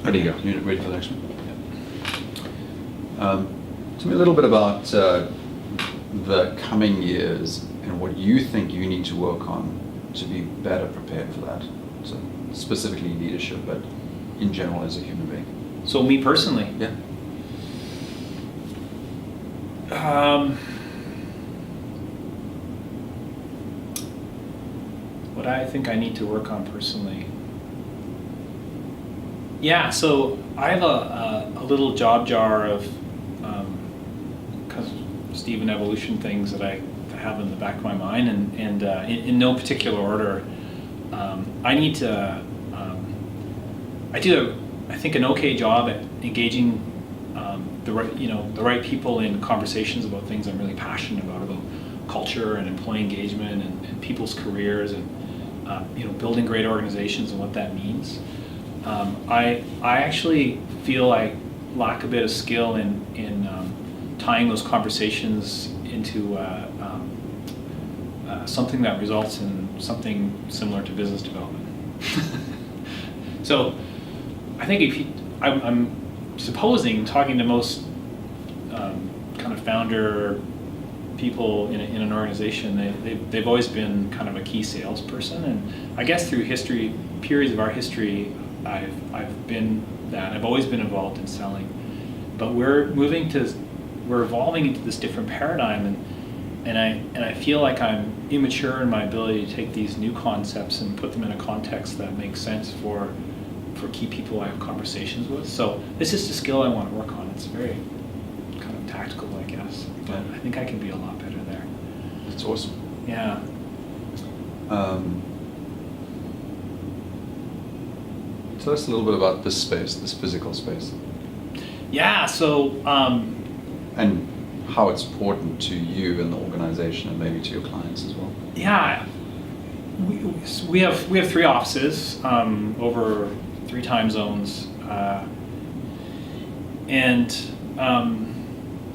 Ready to go. You ready for the next one? Yeah. Tell me a little bit about the coming years and what you think you need to work on to be better prepared for that. So specifically leadership, but in general as a human being. So me personally? Yeah. What I think I need to work on personally. Yeah, so I have a little job jar of kind of Steven evolution things that I have in the back of my mind, and in no particular order. I need to. I do, I think, an okay job at engaging the right people in conversations about things I'm really passionate about culture and employee engagement and people's careers and building great organizations and what that means. I actually feel I lack a bit of skill in tying those conversations into something that results in something similar to business development. So I think I'm supposing, talking to most kind of founder people in an organization, they've always been kind of a key salesperson, and I guess through periods of our history, I've been that. I've always been involved in selling, but we're evolving into this different paradigm, and I feel like I'm immature in my ability to take these new concepts and put them in a context that makes sense for key people I have conversations with. So this is a skill I want to work on. It's very kind of tactical, I guess, but I think I can be a lot better there. That's awesome. Yeah. Tell us a little bit about this space, this physical space. Yeah, so... and how it's important to you and the organization and maybe to your clients as well. Yeah. We have 3 offices over 3 time zones. And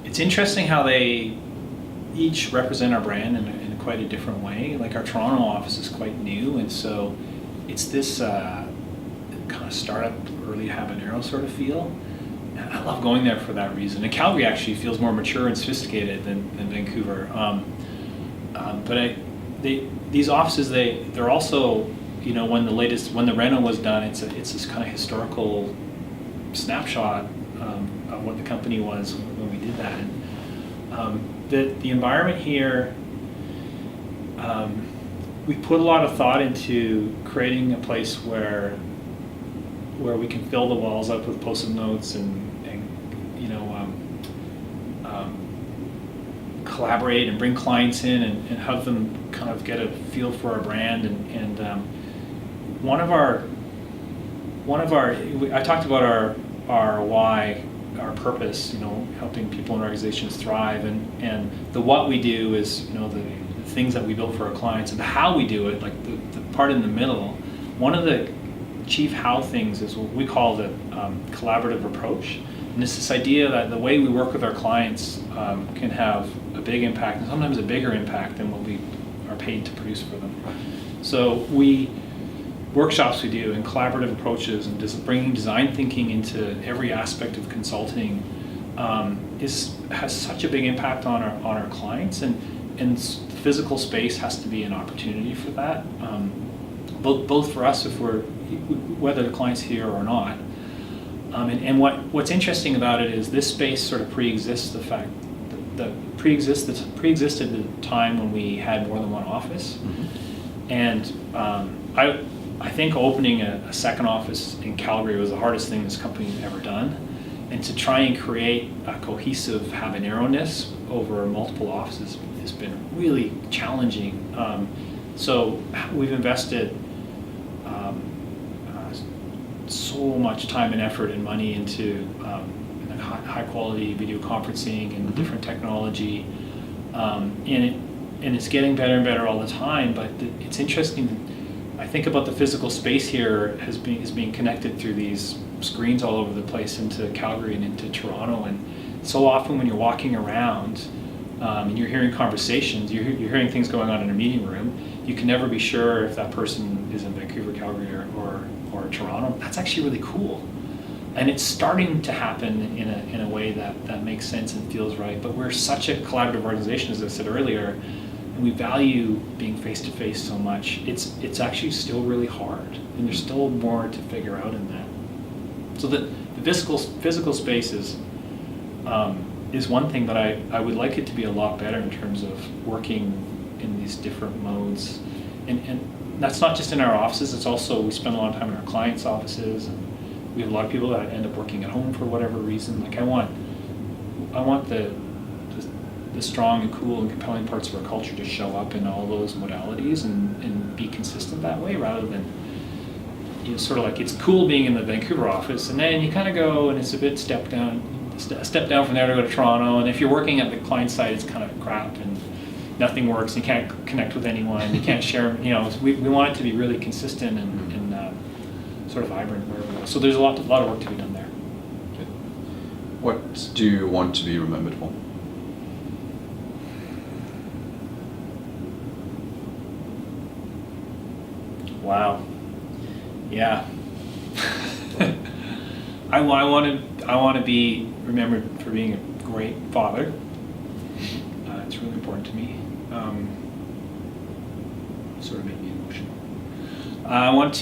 it's interesting how they each represent our brand in quite a different way. Like our Toronto office is quite new, and so it's this kind of startup, early Habanero sort of feel. And I love going there for that reason. And Calgary actually feels more mature and sophisticated than Vancouver. But these offices, they're also, when the reno was done, it's this kind of historical snapshot of what the company was when we did that. And the environment here, we put a lot of thought into creating a place where we can fill the walls up with post-it notes and collaborate and bring clients in and have them kind of get a feel for our brand. And I talked about our why, our purpose, helping people and organizations thrive, and the what we do is the things that we build for our clients, and the how we do it, like the part in the middle. One of the chief how things is what we call the collaborative approach, and it's this idea that the way we work with our clients can have a big impact, and sometimes a bigger impact than what we are paid to produce for them. So workshops we do and collaborative approaches and just bringing design thinking into every aspect of consulting has such a big impact on our clients, and physical space has to be an opportunity for that, both for us whether the client's here or not. And what's interesting about it is this space sort of pre-exists preexisted the time when we had more than one office. Mm-hmm. And I think opening a second office in Calgary was the hardest thing this company's ever done. And to try and create a cohesive Habanero-ness over multiple offices has been really challenging. So we've invested so much time and effort and money into high quality video conferencing and different technology, and it's getting better and better all the time. But it's interesting. I think about the physical space here is being connected through these screens all over the place into Calgary and into Toronto, and so often when you're walking around and you're hearing conversations, you're hearing things going on in a meeting room, you can never be sure if that person is in Vancouver, Calgary, or Toronto. That's actually really cool. And it's starting to happen in a way that makes sense and feels right. But we're such a collaborative organization, as I said earlier, and we value being face-to-face so much. It's actually still really hard, and there's still more to figure out in that. So the physical space is one thing, but I would like it to be a lot better in terms of working in these different modes. And that's not just in our offices, it's also, we spend a lot of time in our clients' offices, and we have a lot of people that end up working at home for whatever reason. Like I want the strong and cool and compelling parts of our culture to show up in all those modalities and be consistent that way, rather than, you know, sort of like it's cool being in the Vancouver office, and then you kind of go and it's a step down from there to go to Toronto, and if you're working at the client side, it's kind of crap and nothing works. You can't connect with anyone. You can't share. You know, we want it to be really consistent and sort of vibrant wherever we go. So there's a lot of work to be done there. Okay. What do you want to be remembered for? Wow. Yeah. I want to be remembered for being a great father. It's really important to me. Sort of made me emotional. I want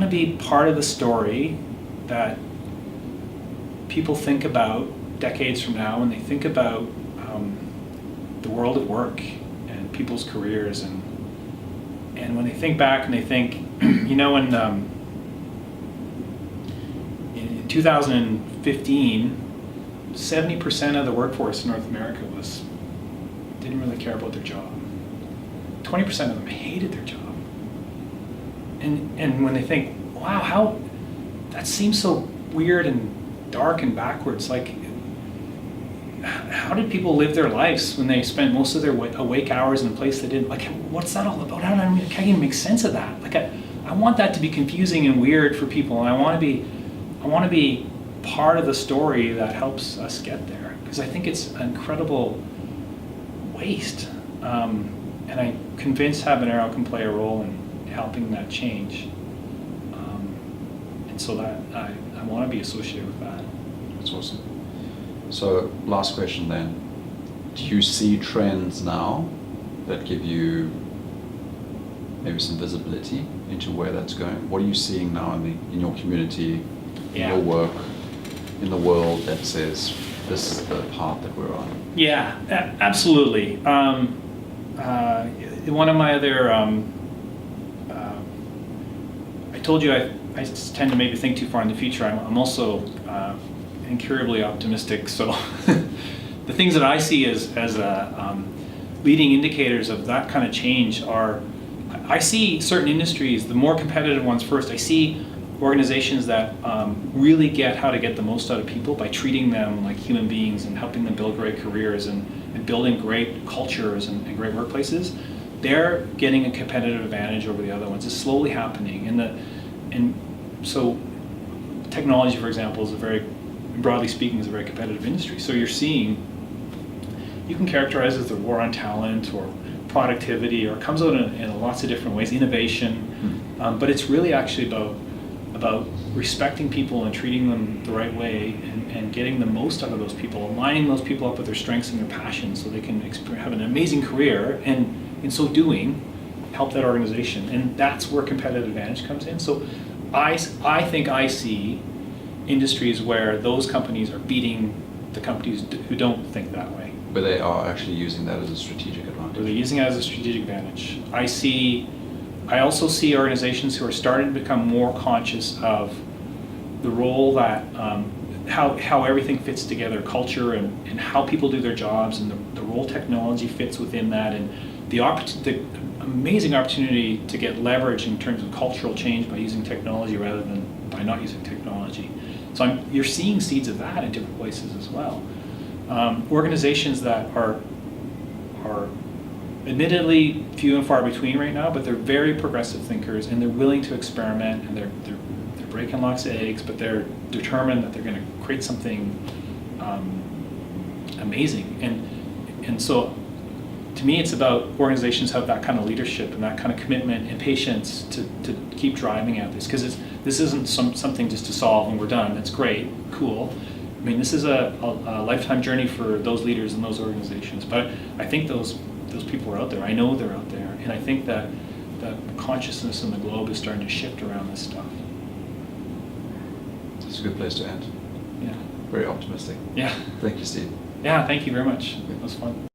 to be part of the story that people think about decades from now when they kind of about the world of work and people's careers, and when they think back and they think, you know, in 2015, 70% of the workforce in North America didn't really care about their job. 20% of them hated their job. And when they think, wow, how that seems so weird and dark and backwards, like, how did people live their lives when they spent most of their awake hours in a place they didn't like? What's that all about? How can I even make sense of that? Like, I want that to be confusing and weird for people, and I want to be part of the story that helps us get there, because I think it's an incredible waste, and I'm convinced Habanero can play a role in helping that change, and so that I want to be associated with that. That's awesome. So last question then, do you see trends now that give you maybe some visibility into where that's going? What are you seeing now in your community, in your work, in the world, that says this is the path that we're on? Yeah, absolutely. One of my other, I told you I tend to maybe think too far in the future. I'm also incurably optimistic. So the things that I see as leading indicators of that kind of change are, I see certain industries, the more competitive ones first. I see organizations that really get how to get the most out of people by treating them like human beings and helping them build great careers and building great cultures and great workplaces. They're getting a competitive advantage over the other ones. It's slowly happening. And so technology, for example, broadly speaking, is a very competitive industry. So you're seeing, you can characterize it as the war on talent or productivity, or it comes out in lots of different ways, innovation, but it's really actually about respecting people and treating them the right way and getting the most out of those people, aligning those people up with their strengths and their passions so they can have an amazing career, and in so doing, help that organization. And that's where competitive advantage comes in. So I think I see industries where those companies are beating the companies who don't think that way. But they are actually using that as a strategic advantage. They're using it as a strategic advantage. I also see organizations who are starting to become more conscious of the role that, how everything fits together, culture and how people do their jobs, and the role technology fits within that, and the amazing opportunity to get leverage in terms of cultural change by using technology rather than by not using technology. So you're seeing seeds of that in different places as well. Organizations that are admittedly few and far between right now, but they're very progressive thinkers, and they're willing to experiment, and they're breaking lots of eggs, but they're determined that they're going to create something amazing. And so to me, it's about organizations have that kind of leadership and that kind of commitment and patience to keep driving at this, because this isn't something just to solve and we're done. It's great, cool. I mean, this is a lifetime journey for those leaders in those organizations. But I think those people are out there. I know they're out there, and I think that the consciousness in the globe is starting to shift around this stuff. It's a good place to end. Yeah. Very optimistic. Yeah. Thank you, Steve. Yeah. Thank you very much. It was fun.